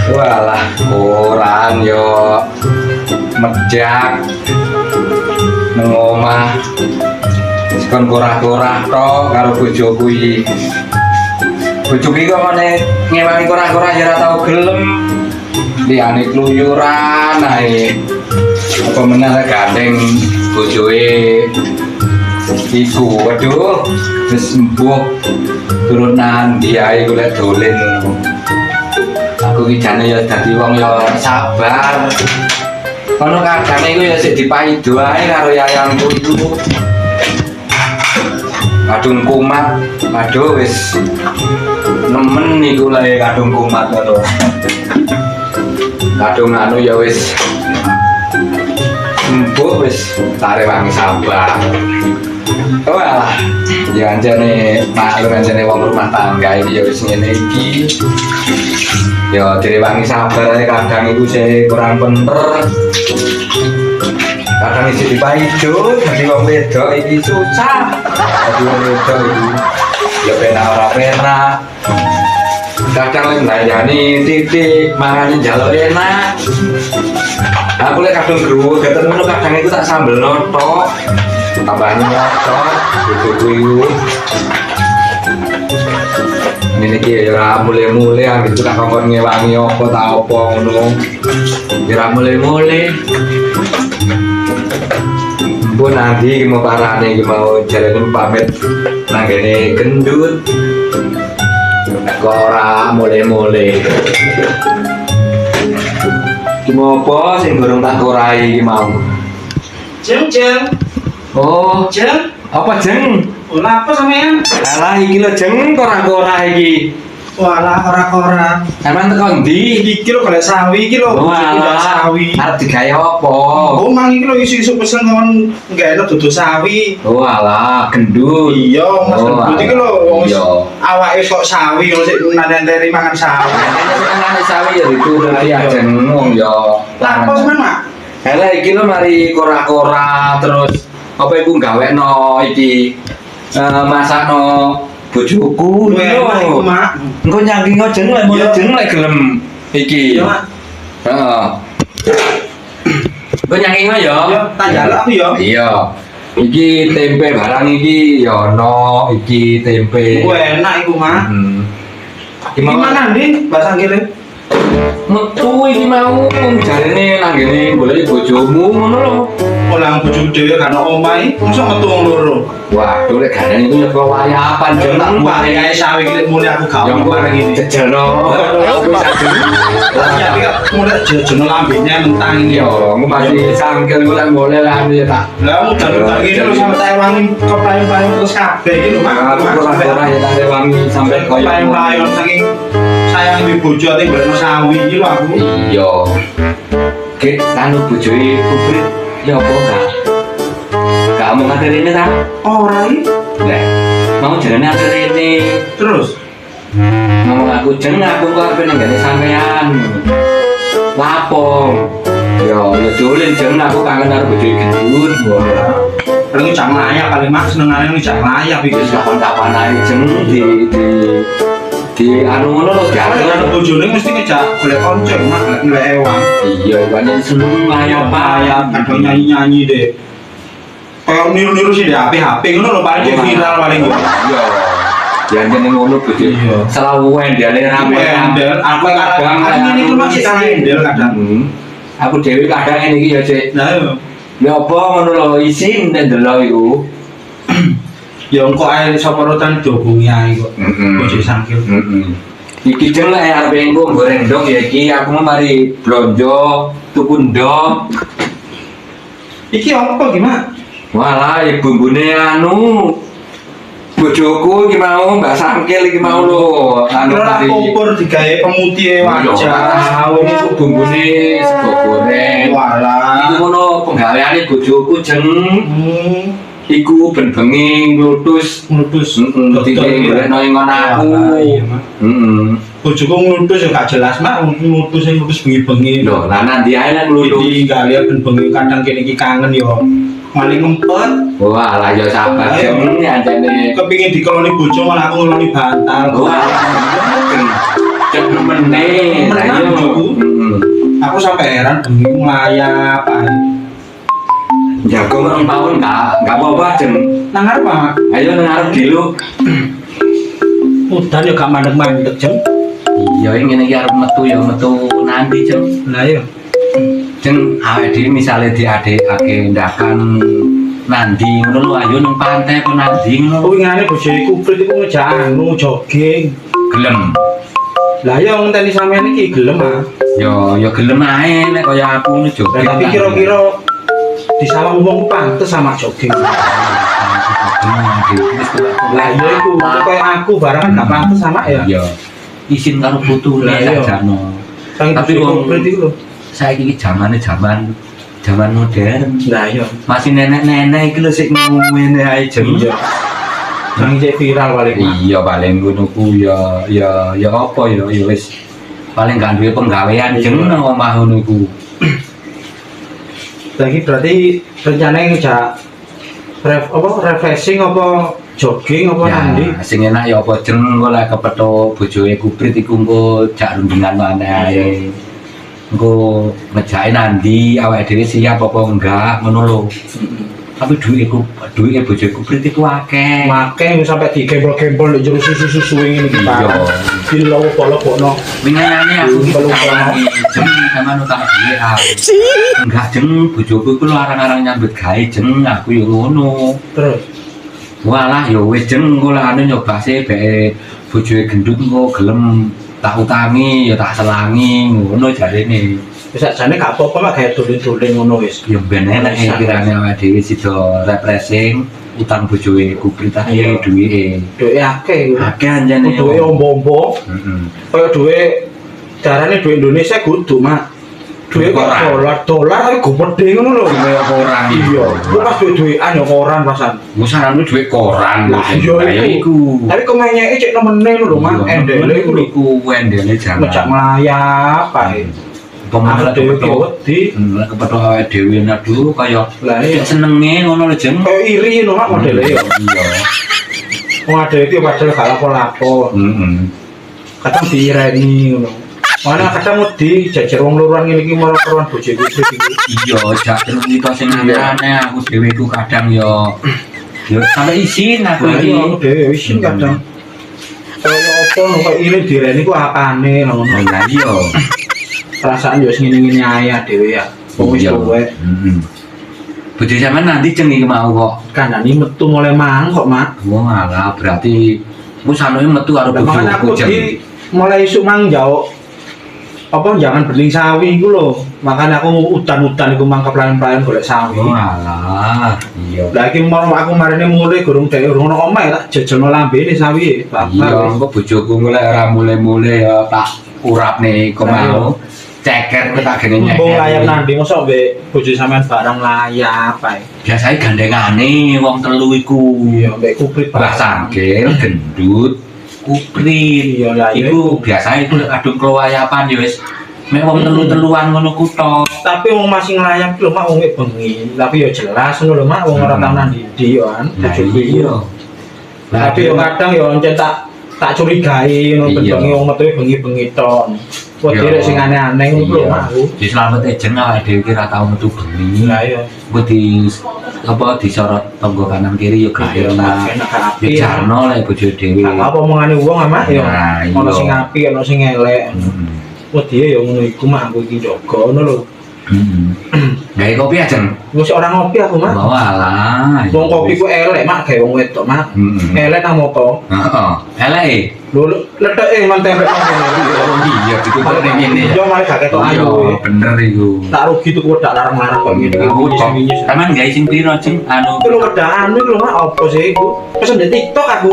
Walah, kurang yo mejak nang omah. Sekon kurah-kurah tok karo bojoku iki. Bojoku iki kok meneh ngewangi kurah-kurah ya ora tau gelem. Liyane kluyuran ae. Apa meneh gandeng bojoe iku. Waduh, wis embuh turunan dia iku lek dolen. Aku iki jane ya dadi wong ya sabar. Ono kadang iku ya sik dipaido ae karo yayangku iku. Kadung kumat, aduh wis nemen iku lek kadung kumat ngono. Kadung anu ya wis embuh wis tarewangi sabar. Walah, ya anjane maklum anjane wong rumah tangga iki ya wis ngene iki. Ya direwangi sabar ae kadang iku sing kurang bener. Kadang isi dipaido dadi wong wedok iki susah. Dadi wong wedok iki ya pena ora pena. Kadang lek ndayani titik mangane njaluk enak. Aku lek kadung gruwuh gaten ngono kadang iku tak sambel tok. Tambahnya tok bojoku iku. Ini ki ya mulai-mulai ambek tukang kongkon ngewangi apa ta apa ngono. Ya mulai-mulai. Mbok nanti mau parane iki mau jalane pamit nang kene gendut. Kok ora mulai-mulai. Ki mau apa sing gorong tak korai iki mau. Jeng. Oh, Jeng. apa jeng? Ora apa sampean? Alah iki lho jeng korah-korah iki. Walah ora. Sampeyan teko ndi? Iki lho golek sawi iki lho. Walah, Sawi. arep digawe apa? Oh, mang iki lho isu-isu pesen kon gawe dudu sawi. Walah, gendut. Iya, Mas Oh, gendut iki lho wong iya. awake kok sawi wong sik nanteni mangan sawi. Senengane sawi ya dituruti aja ngomong ya. Lah apa sampean, Mak? Lah iki lho mari korah-korah terus apa iku gawekno iki masakno bojoku Lho, iku, Mak. engko nyangking jeng lek mau jeng lek gelem iki. Iya, Mak. Heeh. Engko nyangking ya. Yo, tak jaluk aku yo. Iya. Iki tempe barang iki ya ono iki tempe. Iku enak iku, Mak. Iki Gimana nih bahasa Inggris? metu iki mau jarene nang ngene golek bojomu ngono lho. Orang bojo dhewe kan omahe, mosok metu wong loro. Waduh lek gandeng itu ya kewayapan jeng tak Mbak kae sawi iki mulai aku gak yang bareng ini. jejelno. Aku sadar. Ya iki mulai jejono lambene mentang iki. Yo, ngupasi sangkel lek boleh lah ya tak. Lah udan-udan iki lho sampe tak wangi kepayu-payu terus kabeh iki lho, Mak. Aku ora ya tak rewangi sampai koyo Kepayu-payu saking sayang di bojo ate golekno sawi iki lho aku. iya. Ki anu bojoe Kuprit ya apa enggak? Enggak mau ngatur ini ta? Ora iki. Lah, mau jarane atur ini. Terus Ngomong aku jeng aku kok arep nang gane sampean. Lapo? Ya dolen jeng aku kangen karo bojoe gendut. paling cak layak paling mak senengane ini cak layak iki. Wis kapan-kapan ae jeng di anu ngono lho Kalau diatur. bojone mesti ngejak golek konco mak golek ewang. Iya, ibaratnya seneng layak Layak kadang nyanyi-nyanyi deh. Kayak niru-niru sih deh HP ngono lho paling viral paling. Iya. Yang jeneng ngono bojo. Iya. Selalu wendel rame. Endel, aku kadang ini tuh masih salah endel kadang. Aku dhewe kadang ngene iki ya, Cik. Nah, Ya apa ngono lho isin ndelok iku. ya engko ae sapa rotan dihubungi ae kok. Bojo sangkil. Iki jeng lek arep engko goreng ndok ya iki aku mau mari blonjo tuku ndok. Iki apa gimana? Walah ya bumbune anu bojoku iki mau Mbak Sangkil iki mau lho anu Ora mari kompor digawe pemutih wajah. ini ku bumbune sego goreng. Walah. Iku ngono penggaweane bojoku jeng iku ben bengi nglutus Nglutus. dadi golekno ing ngono aku. Iya, Mak. Bojoku nglutus ya gak jelas, Mak. Nglutus sing nglutus bengi-bengi. Lho, lah nanti ae nang nglutus. Tinggal ya ben bengi kadang kene iki kangen yo. Maling ngempet. Wah, lah ya sabar Ayo. jeng anjene. Kepingin dikeloni bojo malah aku ngeloni bantal. Wah. Cek meneh. Lah Menang, yo. Bu. Aku sampai heran bengi nglayap ae. Jago orang tahun enggak apa-apa jeng. Nang arep, Pak. Ayo nang arep dulu. Udan yo gak mandek-mandek, Jeng. Iya ngene iki arep metu ya metu nanti jeng. Lah yo. Jeng awake dhewe misale diadekake ndakan nandi ngono lho ayo nang pantai apa nandi ngono. Kuwingane bojoku kuprit iku ngejak anu jogging. Gelem. Lah yo ngenteni sampean iki gelem ah. Yo gelem ae nek kaya aku ngono jogging. Lah, tapi kira-kira di sawang wong pantes sama jogging. Lah iya iku kaya aku barang gak pantes sama ya. Iya. Isin karo putune Lah, iya. sakjane. Tapi Tapi wong kuprit iku lho. saiki iki zaman modern. Lah iya. Masih nenek-nenek iki lho sik ngene ae jeng. Iya. Nang cek viral paling. Iya paling ngono ku ya apa ya wis paling gak duwe penggawean jeng nang omah ngono iku. Lagi berarti rencananya ngejak refreshing apa jogging apa nanti? Ya sing enak ya apa jeng engko lek kepethuk bojoe kuprit iku engko jak rundingan maneh ae. Engko ngejake nandi awake dhewe siap apa enggak ngono lho. Tapi duwike bojoe kuprit iku akeh. Makanya sampai digembol-gembol di jero susu-susu ini di Iya. Di lowok-lowokno. Winginane aku Belum tawangi jeng sama utang dhewe ah. Enggak jeng bojoku iku lho arang-arang nyambut gawe jeng aku yo ngono. Terus Walah ya wis jeng engko lah anu nyoba sih beke bojoe gendut engko gelem tak utangi ya tak selangi ngono jarene. wis sakjane gak apa-apa mak gawe dolen-dolen ngono wis. Ya ben enek kirane awake dhewe sida refreshing utang bojoe kuprit ae duwike. Duwe akeh iku. Akeh anjene. Duwe ombo-ombo. Heeh. Kaya duwe carane duwe Indonesia kudu mak. Duwe kok dolar tapi gede ngono lho. Duwe koran. Iya. Ku pas duwe-duwean ya koran pasan. Musarane duwe koran lho. Lah iya iku. Tapi kok menyeke cek nemene lho mak endele iku lho. Iku endele jangan. Ngejak nglayap ae. Pemalah Dhewe kepethuk. wedi. Lek kepethuk awake dhewe aduh kaya Lah iya. senenge ngono lho jeng. Kaya iri lho mak modele ya. Iya. Wong ade iki padahal gak lapo-lapo. Heeh. Kadang diireni ngono. Mana kadang wedi jajar wong luruan ngene iki malah keruan bojoku iki. Iya, jak terus iki sing aneh aku dhewe ku kadang yo sampe isin aku Lah iki. iya aku dhewe isin kadang. Kaya apa lho kok iri direni ku apane ngono. Lah iya. Perasaan yo sing ngene-ngene ae dhewe ya. Wong wis tuwek. Heeh. Bojo sampean nanti jeng iki mau kok. Kandhani metu mulai mang kok, Mak. Wong alah berarti ku sanoe metu karo Lah makane aku bojoku jeng. di mulai isuk mang jauh apa jangan beling sawi iku lho. Makanya aku udan-udan iku mangkep pelayan-pelayan golek sawi. Oh alah, iya. Lah iki mau aku marine mulai gurung dhek urung ono omah tak jejelno lambene sawi. Iya, engko bojoku mulai ora mulai-mulai ya tak urapne iku mau. Ceker ku tak gene Mbok layap nyeker. nandi mosok mbek bojo sampean barang layap ae. Biasane gandengane wong telu iku. Iya, mbek kuprit Mbah Sangkil, gendut, kuprit. Iya, lah iya Iku biasane iku lek kadung keluwayapan ya wis mek wong telu-teluan ngono ku tok. Tapi wong masih nglayap lho mak wong bengi. Tapi ya jelas ngono lho mak wong ora tau nandi ndi yo kan. Nah Bojoku iya. Tapi yo kadang yo encen tak curigai ngono Iya. bengi wong metu bengi-bengi tok. Wedi rek sing aneh-aneh ngono lho mak aku. Di selamat jeneng awake dhewe ki ora tau metu bengi. Lah iya. Engko di apa disorot tangga kanan kiri yo gak Iya, enak. enak gak Ya apik. jarno lek bojo dhewe. Gak apa omongane wong ah mak yo. Nah, iya. Ono sing apik, ono sing elek. Heeh. Wedi yo ngono iku mak aku iki jaga ngono lho. Heeh. Gawe kopi aja. Wis ora ngopi aku mak. Bawa alah. Wong kopi ku elek mak gawe wong wedok mak. Heeh. Elek nang moto. Heeh. Elek. Lho leteke mantep nang ngene. Oh iya ditutup ning ngene. Yo mari gak ketok Iya, ayu. bener iku. Tak rugi tuku wedak larang-larang kok ngene. Aku kok sampean gawe sing piro, Jeng? Anu. Itu lho wedak anu iku lho mak apa sih iku? Pesen di TikTok aku.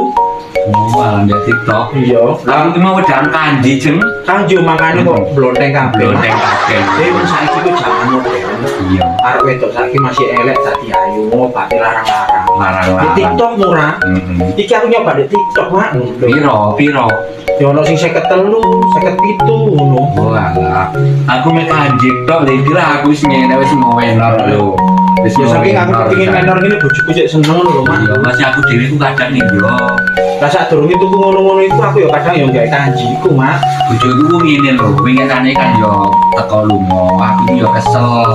Oh, alah ndek TikTok. Iya. Lah iki mau wedahan kanji, Jeng. Kangjo makane kok blonteng kabeh. Blonteng kabeh. Eh wong saiki ku jaman modern. Iya. Arek wedok saiki masih elek dadi ayu, ngobati larang-larang. Di Larang-larang. TikTok murah. Heeh. Iki aku nyoba di TikTok mak. Piro? Ya ono sing 53, 57 ngono. Oh alah. Aku mek kanji tok lho iki lah aku wis ngene wis mau enor lho. Wis Ya saking aku kepingin menor ngene bojoku cek seneng lho, Mak. Iya, masih aku dhewe ku kadang nih yo. Lah sadurunge tuku ngono-ngono iku aku ya kadang ya gawe kanji iku, Mak. Bojoku ku ngene lho, winginane kan yo teko lunga, aku ki yo kesel.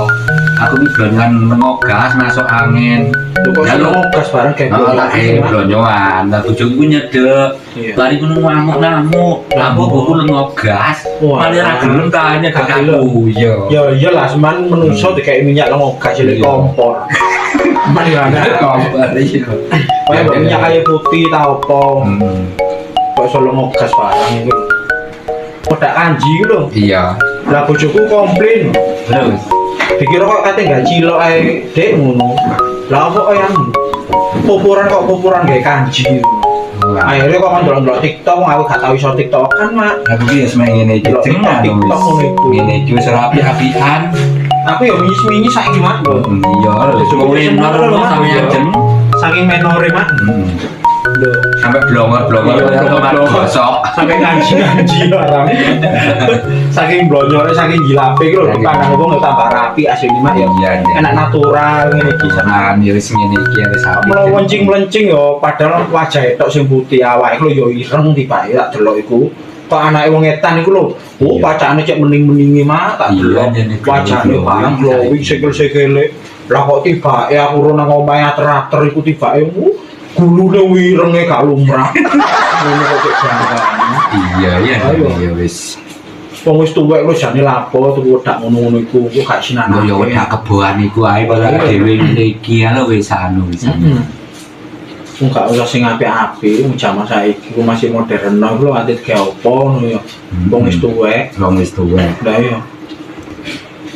Aku ki blonyoan mengogas masuk angin. Lho kok Ya, lho. gas bareng kayak Kalau tak Mak. blonyoan, lah bojoku ku nyedek. Iya. Bari ngono ngamuk-ngamuk, lampu buku lengogas. Wah. Malah ra gelem tanya ke Gak gelem. aku. Iya. Ya iyalah seman menungso dikai minyak lengogas Iya. jadi kompor. Mari ana. Kompor iya. Kayak mbok minyak kayu putih ta opo. Hmm. Kok iso lengogas barang iku. Kodak kanji iku lho. Iya. Lah bojoku komplain. Terus Dikira kok kate gak cilok ae dek ngono. Lah kok yang pupuran gawe kanji. Akhirnya kok kan delok TikTok, aku gak tau iso TikTok kan, Mak. Aku ki wis main ngene iki Delok jenengan TikTok ngono iku. ngene iki wis rapi-rapian. Tapi ya mini saiki, Mak. Iya, wis menor sampe ajeng. Saking menore, Mak. Lho, Sampai blongor-blongor Iya, kaya tomat blongor. gosok. sampai kanji barang. Saking blonyore, saking gilape iki lho, pandang wong ya tambah rapi asline, Mak ya. Iya, iya. Enak natural ngene iki sama. Nah, ya wis ngene iki wis apik. Melencing-melencing yo padahal wajah tok sing putih awake lho yo ireng tibake tak delok iku. Kok anake wong etan iku lho, Iya. pacane cek mending-mendingi mah tak Iya, delok. jadi Wajane glowing, barang glowing sikil-sikile. Lah kok tibake aku ro nang omahe ater-ater iku tibake gulune wirenge gak lumrah. Ngono kok cek jangkane. Iya, iya, Ayo. iya wis. Wong wis tuwek lho jane lapo tuku wedak ngono-ngono iku gak sinan. Yo yo wedak kebohan iku ae padahal Iya. dhewe ngene iki lho wis anu wis. Heeh. Wong gak usah sing apik-apik, wong jaman saiki ku masih modern lho ati ge opo ngono ya. Wong wis tuwek. Wong wis tuwek. Lah iya.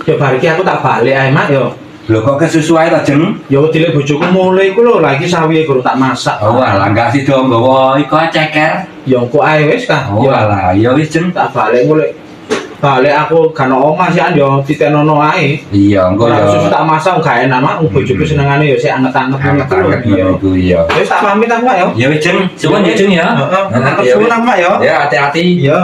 Ya bar iki aku tak balik ae, Mak ya. Lho kok kesusu ae ta, Jeng? Ya dilek bojoku mulai iku lho, lagi sawi guru tak masak. Oh, alah enggak sih dong nggawa iku ae ceker. Ya engko ae wis kah. Oh, Ya alah, ya wis, Jeng. tak balik mulai. Balik aku gak ono omah sih ya titenono ae. Iya, engko Ora ya. susu tak masak gak enak, Mak. Bojoku senengane ya sik anget-anget ngono iku lho. Anget-anget Iya. ngono iku iya. Wis tak pamit aku, Mak ya. Ya wis, Jeng. Suwun ya Jeng ya. Heeh. Nanti ya, Suwun wis. Mak ya. Ya, hati-hati. Iya.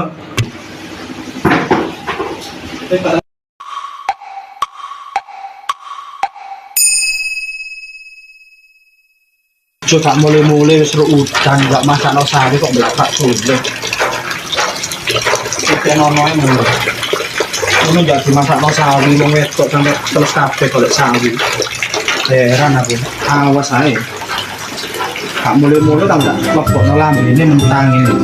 Coba mulai-mulai wis ro udan gak masakno sari kok mbek gak sulit. Iki nono ngono. Ngono gak dimasakno sawi wong wedok sampe terus kabeh golek sawi. Heran aku. Awas ae. Gak mulai-mulai tak gak lebokno lambene mentang ini.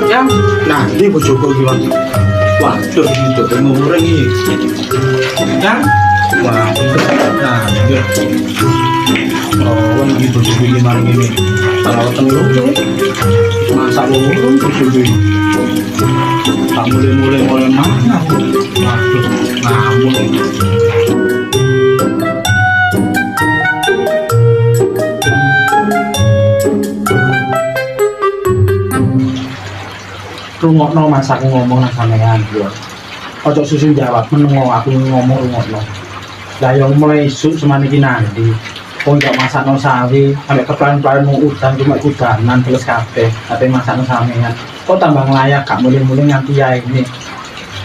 Yang. Nah, ini bojoku iki, Bang. Waduh, itu ngureng iki. Yang. Wah, nah, iya. Oh, ini bojoku iki marang ini. Kalau telu masak loro bojoku iki. Tak mulai mana aku. Waduh, ngamuk. Rungokno mas aku ngomong nang sampean yo. Ojo susun jawab menengo aku ngomong rungokno. Lah yo mulai isuk semana iki nanti. Wong gak masakno sawi, sampe keplan-plan mau udan cuma udanan terus kabeh, tapi masakno sampean. Kok tambah nglayak gak mulai-mulai nganti ya ini.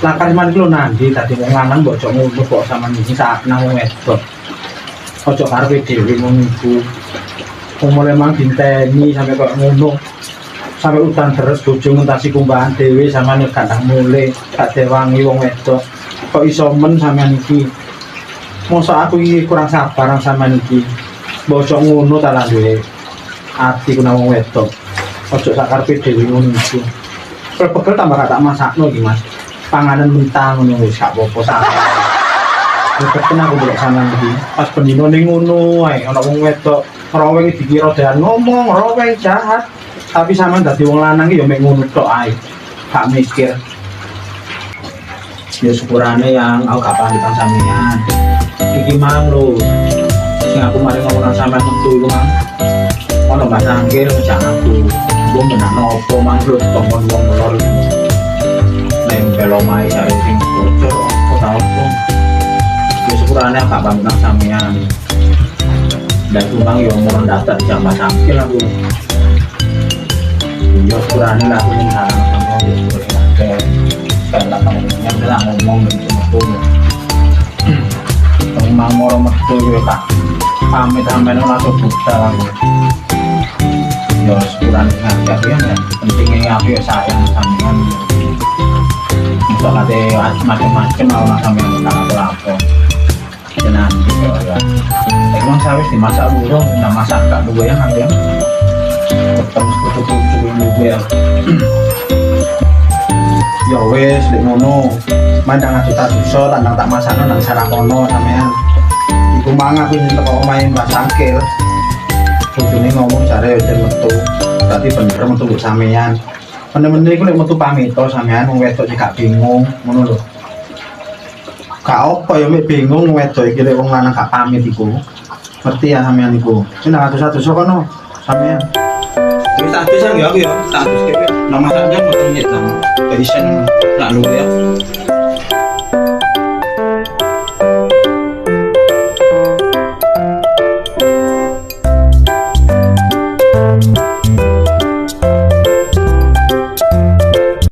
Lakar man iki lho nanti tadi wong lanang mbok ojo ngono kok sama iki sak nang wong wedok. Ojo karepe dhewe ngono iku. Wong mulai mang dinteni sampe kok ngono. Sampai udan terus bojo ngentasi kumbahan dhewe sama nek kandang mulai gak dewangi wong wedok kok iso men sampean iki mosok aku iki kurang sabar sama niki bocok ngono ta lan duwe ati ku nang wong wedok ojo sak karepe dhewe ngono iku pegel tambah gak tak masakno iki Mas panganan mentang ngono wis gak apa-apa sampean keten aku boleh sampean iki pas pendino ning ngono ae ana wong wedok raweng dikira dan ngomong raweng jahat tapi sama dadi wong lanang iki ya mek ngono tok ae. Gak mikir. Ya syukurane yang aku gak pamitan sampean. Iki mang lho. Sing aku mari ngomong nang sampean metu iku mang. Ono Mas Angger ngejak aku. Wong menakno opo mang lho tombon wong lor. Neng belo mae jare sing bocor opo ta opo. Ya syukurane aku gak pamitan sampean. Dan kumang yo mau daftar jam Mas Angger aku. Yo kurangnya lah aku yang harang sama dia sebagai karena kamu yang bilang ngomong gitu Wong mau moro metu yo tak pamit sampeyan ora budal aku. Yo sepuran ngajak ya pentingnya aku ya sayang sampeyan. Soalnya macam-macam mau sampeyan tak apa-apa. Nanti ya. Emang sawis dimasak dulu, nggak masak gak dulu ya kan ya. Ketemu kutu-kutu dulu ya. Ya wes, lek ngono. Mandang aku tak susah, tandang tak masakno nang sarakono sampean. Iku mang aku nyentek kok omahe Mbak Sangkil. Bojone ngomong jare yo metu. Berarti bener metu mbek sampean. Bener-bener iku lek metu pamit to sampean wong wedok gak bingung ngono lho. Gak apa ya mek bingung wedok iki lek wong lanang gak pamit iku. Ngerti ya sampean iku. Sing nang atus-atus kono sampean. Wis tak atusan ya aku ya. Tak atus kewe. Nang masaknya metu nyet nang isen nak lu ya. Thank